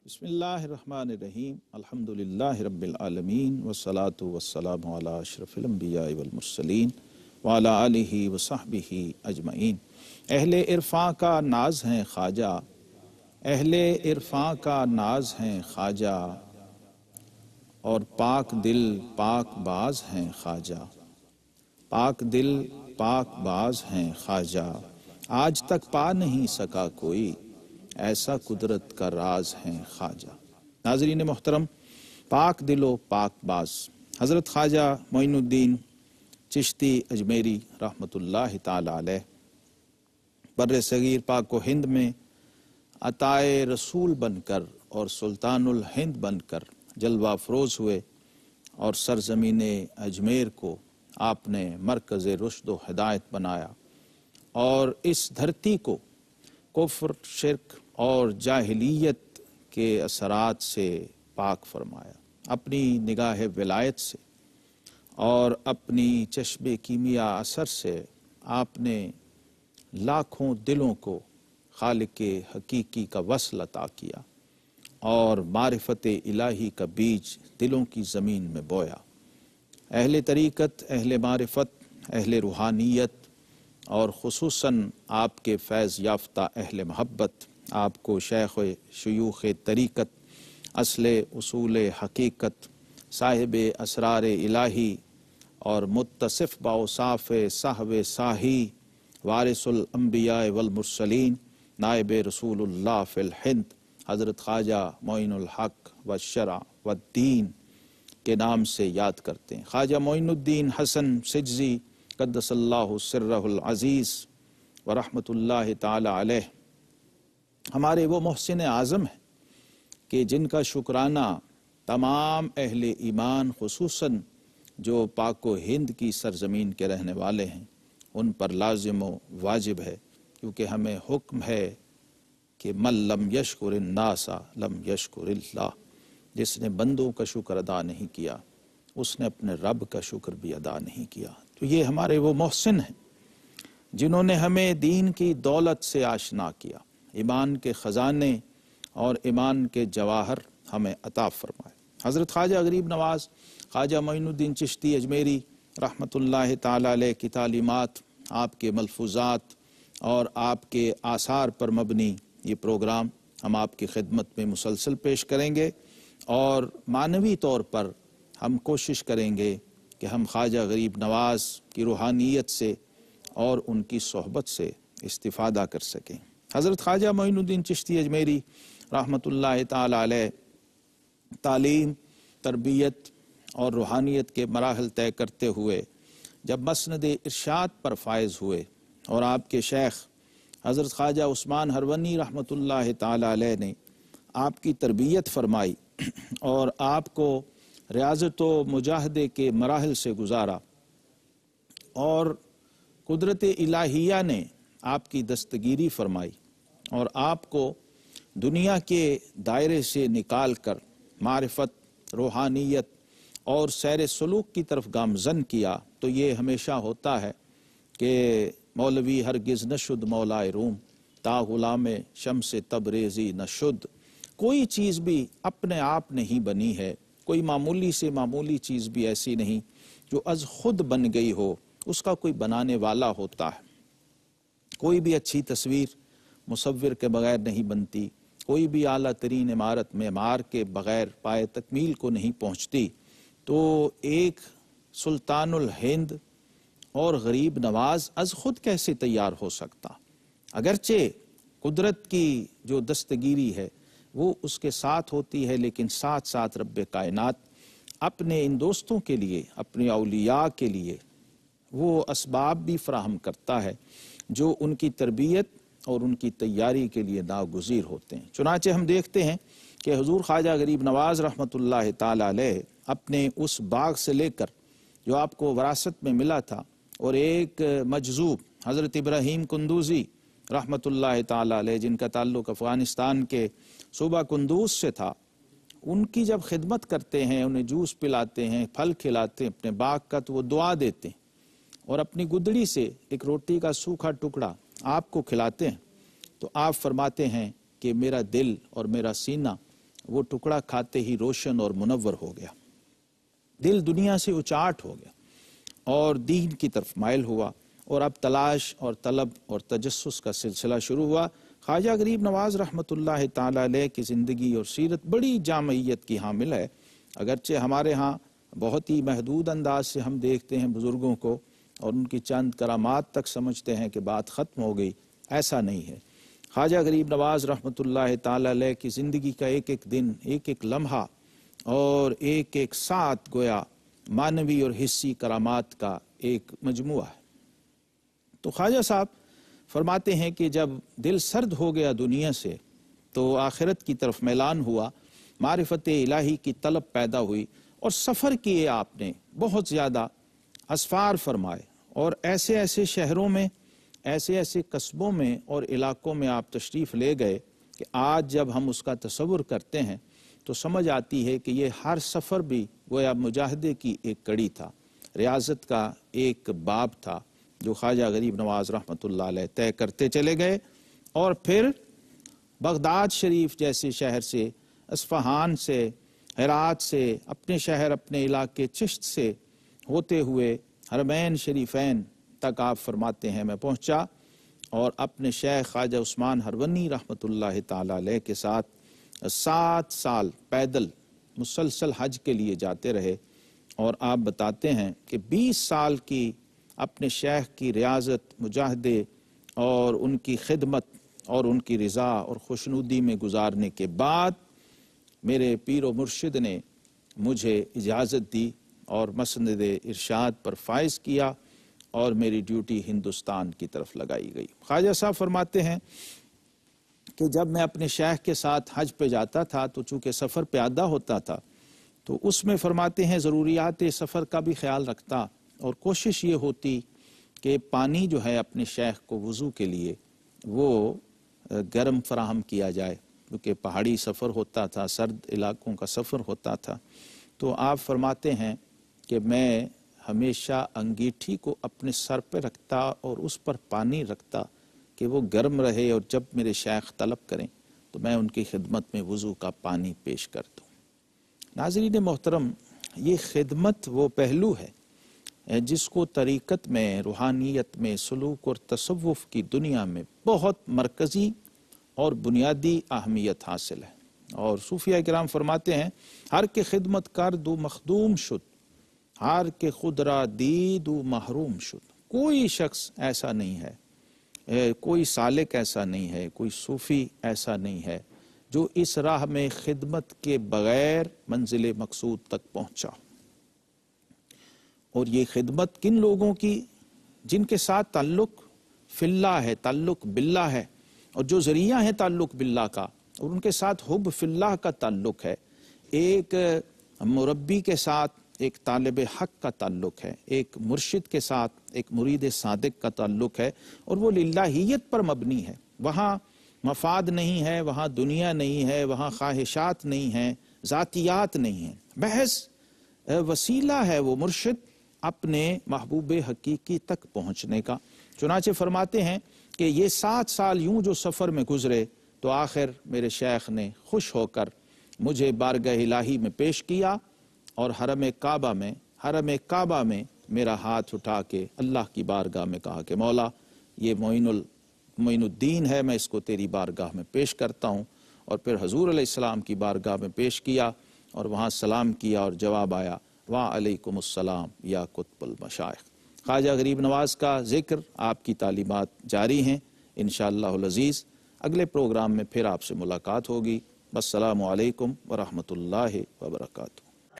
بسم اللہ الرحمن الرحیم الحمدللہ رب العالمین والصلاة والسلام علی اشرف الانبیاء والمرسلین وعلی آلہ وصحبہ اجمعین۔ اہل عرفاں کا ناز ہیں خواجہ، اہل عرفاں کا ناز ہیں خواجہ، اور پاک دل پاک باز ہیں خواجہ، پاک دل پاک باز ہیں خواجہ، آج تک پا نہیں سکا کوئی، ایسا قدرت کا راز ہیں خواجہ۔ ناظرین محترم، پاک دل و پاک باز حضرت خواجہ معین الدین چشتی اجمیری رحمۃ اللہ تعالی علیہ بر صغیر پاک و ہند میں عطائے رسول بن کر اور سلطان الہند بن کر جلوہ افروز ہوئے، اور سرزمین اجمیر کو آپ نے مرکز رشد و ہدایت بنایا، اور اس دھرتی کو کفر، شرک اور جاہلیت کے اثرات سے پاک فرمایا۔ اپنی نگاہ ولایت سے اور اپنی چشم کیمیا اثر سے آپ نے لاکھوں دلوں کو خالق حقیقی کا وصل عطا کیا اور معرفت الہی کا بیج دلوں کی زمین میں بویا۔ اہل طریقت، اہل معرفت، اہل روحانیت اور خصوصاً آپ کے فیض یافتہ اہل محبت آپ کو شیخ شیوخ طریقت، اصل اصول حقیقت، صاحب اسرار الہی اور متصف باوصاف صاحب صاحی، وارث الانبیاء والمرسلین، نائب رسول اللہ فی الہند، حضرت خواجہ معین الحق والشرع والدین کے نام سے یاد کرتے ہیں۔ خواجہ معین الدین حسن سجزی قدس اللہ سرہ العزیز ورحمۃ اللہ تعالی علیہ ہمارے وہ محسن اعظم ہیں کہ جن کا شکرانہ تمام اہل ایمان خصوصاً جو پاک و ہند کی سرزمین کے رہنے والے ہیں ان پر لازم و واجب ہے، کیونکہ ہمیں حکم ہے کہ من لم یشکر الناس لم یشکر اللہ، جس نے بندوں کا شکر ادا نہیں کیا اس نے اپنے رب کا شکر بھی ادا نہیں کیا۔ تو یہ ہمارے وہ محسن ہیں جنہوں نے ہمیں دین کی دولت سے آشنا کیا، ایمان کے خزانے اور ایمان کے جواہر ہمیں عطا فرمائے۔ حضرت خواجہ غریب نواز خواجہ معین الدین چشتی اجمیری رحمۃ اللہ تعالی علیہ کی تعلیمات، آپ کے ملفوظات اور آپ کے آثار پر مبنی یہ پروگرام ہم آپ کی خدمت میں مسلسل پیش کریں گے، اور معنوی طور پر ہم کوشش کریں گے کہ ہم خواجہ غریب نواز کی روحانیت سے اور ان کی صحبت سے استفادہ کر سکیں۔ حضرت خواجہ معین الدین چشتی اجمیری رحمۃ اللہ تعالی علیہ تعلیم، تربیت اور روحانیت کے مراحل طے کرتے ہوئے جب مسند ارشاد پر فائز ہوئے اور آپ کے شیخ حضرت خواجہ عثمان ہرونی رحمۃ اللہ تعالی علیہ نے آپ کی تربیت فرمائی اور آپ کو ریاضت و مجاہدے کے مراحل سے گزارا، اور قدرت الہیہ نے آپ کی دستگیری فرمائی اور آپ کو دنیا کے دائرے سے نکال کر معرفت، روحانیت اور سیر سلوک کی طرف گامزن کیا، تو یہ ہمیشہ ہوتا ہے کہ مولوی ہرگز نشد مولائے روم، تا غلام شمس تبریزی نشد۔ کوئی چیز بھی اپنے آپ نہیں بنی ہے، کوئی معمولی سے معمولی چیز بھی ایسی نہیں جو از خود بن گئی ہو، اس کا کوئی بنانے والا ہوتا ہے۔ کوئی بھی اچھی تصویر مصور کے بغیر نہیں بنتی، کوئی بھی اعلیٰ ترین عمارت معمار کے بغیر پائے تکمیل کو نہیں پہنچتی۔ تو ایک سلطان الہند اور غریب نواز از خود کیسے تیار ہو سکتا؟ اگرچہ قدرت کی جو دستگیری ہے وہ اس کے ساتھ ہوتی ہے، لیکن ساتھ ساتھ رب کائنات اپنے ان دوستوں کے لیے، اپنے اولیاء کے لیے وہ اسباب بھی فراہم کرتا ہے جو ان کی تربیت اور ان کی تیاری کے لیے ناگزیر ہوتے ہیں۔ چنانچہ ہم دیکھتے ہیں کہ حضور خواجہ غریب نواز رحمۃ اللہ تعالی علیہ اپنے اس باغ سے لے کر جو آپ کو وراثت میں ملا تھا، اور ایک مجذوب حضرت ابراہیم قندوزی رحمۃ اللہ تعالی علیہ جن کا تعلق افغانستان کے صوبہ قندوز سے تھا، ان کی جب خدمت کرتے ہیں، انہیں جوس پلاتے ہیں، پھل کھلاتے ہیں اپنے باغ کا، تو وہ دعا دیتے ہیں اور اپنی گدڑی سے ایک روٹی کا سوکھا ٹکڑا آپ کو کھلاتے ہیں، تو آپ فرماتے ہیں کہ میرا دل اور میرا سینہ وہ ٹکڑا کھاتے ہی روشن اور منور ہو گیا، دل دنیا سے اچاٹ ہو گیا اور دین کی طرف مائل ہوا، اور اب تلاش اور طلب اور تجسس کا سلسلہ شروع ہوا۔ خواجہ غریب نواز رحمۃ اللہ تعالی علیہ کی زندگی اور سیرت بڑی جامعیت کی حامل ہے، اگرچہ ہمارے ہاں بہت ہی محدود انداز سے ہم دیکھتے ہیں بزرگوں کو اور ان کی چند کرامات تک سمجھتے ہیں کہ بات ختم ہو گئی، ایسا نہیں ہے۔ خواجہ غریب نواز رحمۃ اللہ تعالی علیہ کی زندگی کا ایک ایک دن، ایک ایک لمحہ اور ایک ایک ساتھ گویا معنوی اور حسی کرامات کا ایک مجموعہ ہے۔ تو خواجہ صاحب فرماتے ہیں کہ جب دل سرد ہو گیا دنیا سے تو آخرت کی طرف میلان ہوا، معرفت الہی کی طلب پیدا ہوئی، اور سفر کیے آپ نے بہت زیادہ، اسفار فرمائے، اور ایسے ایسے شہروں میں، ایسے ایسے قصبوں میں اور علاقوں میں آپ تشریف لے گئے کہ آج جب ہم اس کا تصور کرتے ہیں تو سمجھ آتی ہے کہ یہ ہر سفر بھی گویا مجاہدے کی ایک کڑی تھا، ریاضت کا ایک باب تھا جو خواجہ غریب نواز رحمۃ اللہ علیہ طے کرتے چلے گئے، اور پھر بغداد شریف جیسے شہر سے، اصفہان سے، ہرات سے، اپنے شہر اپنے علاقے چشت سے ہوتے ہوئے حرمین شریفین تک آپ فرماتے ہیں میں پہنچا، اور اپنے شیخ خواجہ عثمان ہرونی رحمۃ اللہ تعالی علیہ کے ساتھ 7 سال پیدل مسلسل حج کے لیے جاتے رہے، اور آپ بتاتے ہیں کہ 20 سال کی اپنے شیخ کی ریاضت، مجاہدے اور ان کی خدمت اور ان کی رضا اور خوشنودی میں گزارنے کے بعد میرے پیر و مرشد نے مجھے اجازت دی اور مسند ارشاد پر فائز کیا، اور میری ڈیوٹی ہندوستان کی طرف لگائی گئی۔ خواجہ صاحب فرماتے ہیں کہ جب میں اپنے شیخ کے ساتھ حج پہ جاتا تھا تو چونکہ سفر پیادہ ہوتا تھا تو اس میں فرماتے ہیں ضروریات سفر کا بھی خیال رکھتا، اور کوشش یہ ہوتی کہ پانی جو ہے اپنے شیخ کو وضو کے لیے وہ گرم فراہم کیا جائے، کیونکہ پہاڑی سفر ہوتا تھا، سرد علاقوں کا سفر ہوتا تھا۔ تو آپ فرماتے ہیں کہ میں ہمیشہ انگیٹھی کو اپنے سر پہ رکھتا اور اس پر پانی رکھتا کہ وہ گرم رہے، اور جب میرے شیخ طلب کریں تو میں ان کی خدمت میں وضو کا پانی پیش کر دوں۔ ناظرین محترم، یہ خدمت وہ پہلو ہے جس کو طریقت میں، روحانیت میں، سلوک اور تصوف کی دنیا میں بہت مرکزی اور بنیادی اہمیت حاصل ہے، اور صوفیہ کرام فرماتے ہیں ہر کے خدمت کر دو مخدوم شد، ہر کے خود را دیدو محروم شد۔ کوئی شخص ایسا نہیں ہے، کوئی سالک ایسا نہیں ہے، کوئی صوفی ایسا نہیں ہے جو اس راہ میں خدمت کے بغیر منزل مقصود تک پہنچا۔ اور یہ خدمت کن لوگوں کی؟ جن کے ساتھ تعلق فی اللہ ہے، تعلق باللہ ہے، اور جو ذریعہ ہے تعلق باللہ کا، اور ان کے ساتھ حب فی اللہ کا تعلق ہے۔ ایک مربی کے ساتھ ایک طالب حق کا تعلق ہے، ایک مرشد کے ساتھ ایک مرید صادق کا تعلق ہے، اور وہ للہیت پر مبنی ہے۔ وہاں مفاد نہیں ہے، وہاں دنیا نہیں ہے، وہاں خواہشات نہیں ہیں، ذاتیات نہیں ہیں، محض وسیلہ ہے وہ مرشد اپنے محبوب حقیقی تک پہنچنے کا۔ چنانچہ فرماتے ہیں کہ یہ 7 سال یوں جو سفر میں گزرے تو آخر میرے شیخ نے خوش ہو کر مجھے بارگاہ الہی میں پیش کیا، اور حرم کعبہ میں میرا ہاتھ اٹھا کے اللہ کی بارگاہ میں کہا کہ مولا یہ معین الدین ہے، میں اس کو تیری بارگاہ میں پیش کرتا ہوں، اور پھر حضور علیہ السلام کی بارگاہ میں پیش کیا، اور وہاں سلام کیا، اور جواب آیا وعلیکم السلام یا قطب المشائخ۔ خواجہ غریب نواز کا ذکر، آپ کی تعلیمات جاری ہیں انشاءاللہ العزیز۔ اگلے پروگرام میں پھر آپ سے ملاقات ہوگی۔ السلام علیکم ورحمۃ اللہ وبرکاتہ۔